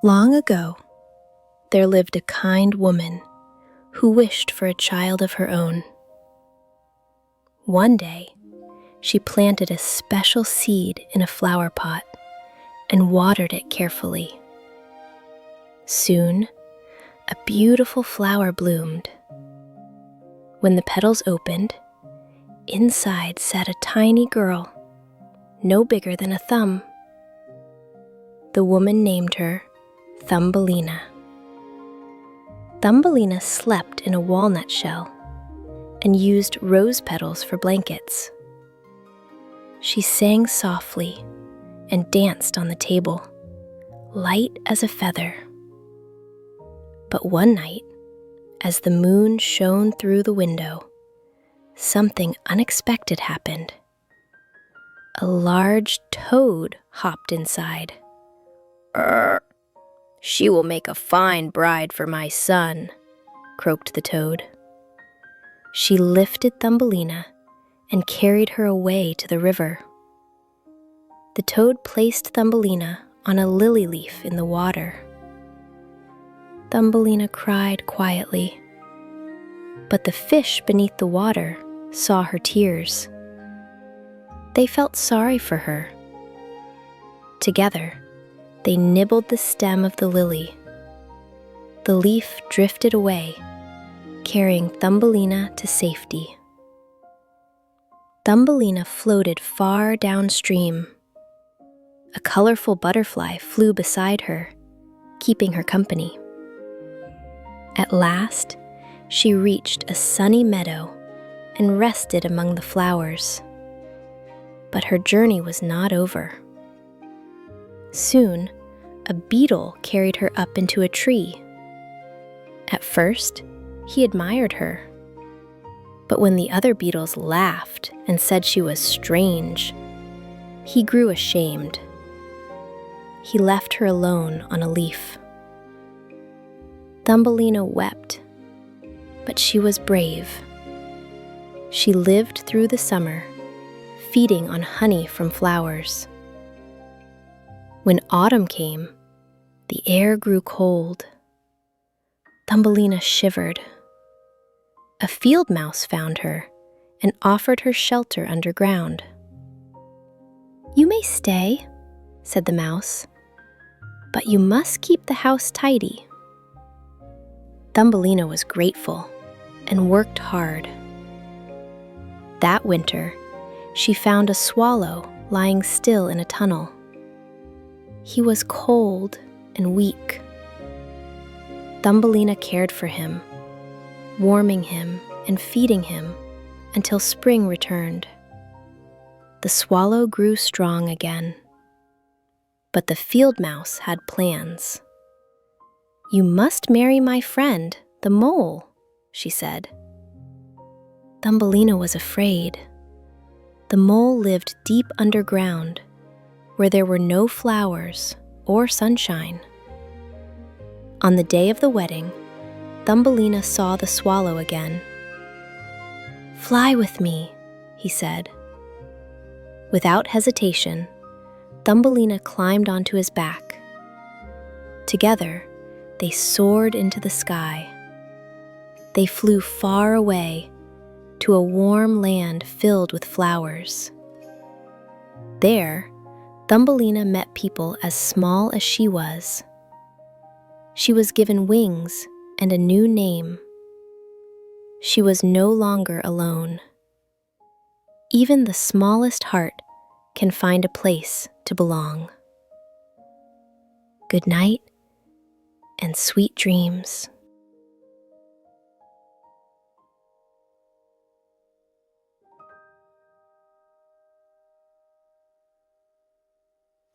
Long ago, there lived a kind woman who wished for a child of her own. One day, she planted a special seed in a flower pot and watered it carefully. Soon, a beautiful flower bloomed. When the petals opened, inside sat a tiny girl, no bigger than a thumb. The woman named her Thumbelina. Thumbelina slept in a walnut shell and used rose petals for blankets. She sang softly and danced on the table, light as a feather. But one night, as the moon shone through the window, something unexpected happened. A large toad hopped inside. "She will make a fine bride for my son," croaked the toad. She lifted Thumbelina and carried her away to the river. The toad placed Thumbelina on a lily leaf in the water. Thumbelina cried quietly, but the fish beneath the water saw her tears. They felt sorry for her. Together, they nibbled the stem of the lily. The leaf drifted away, carrying Thumbelina to safety. Thumbelina floated far downstream. A colorful butterfly flew beside her, keeping her company. At last, she reached a sunny meadow and rested among the flowers. But her journey was not over. Soon, a beetle carried her up into a tree. At first, he admired her. But when the other beetles laughed and said she was strange, he grew ashamed. He left her alone on a leaf. Thumbelina wept, but she was brave. She lived through the summer, feeding on honey from flowers. When autumn came, the air grew cold. Thumbelina shivered. A field mouse found her and offered her shelter underground. "You may stay," said the mouse, "but you must keep the house tidy." Thumbelina was grateful and worked hard. That winter, she found a swallow lying still in a tunnel. He was cold and weak. Thumbelina cared for him, warming him and feeding him until spring returned. The swallow grew strong again. But the field mouse had plans. "You must marry my friend, the mole," she said. Thumbelina was afraid. The mole lived deep underground, where there were no flowers or sunshine. On the day of the wedding, Thumbelina saw the swallow again. "Fly with me," he said. Without hesitation, Thumbelina climbed onto his back. Together, they soared into the sky. They flew far away to a warm land filled with flowers. There, Thumbelina met people as small as she was. She was given wings and a new name. She was no longer alone. Even the smallest heart can find a place to belong. Good night and sweet dreams.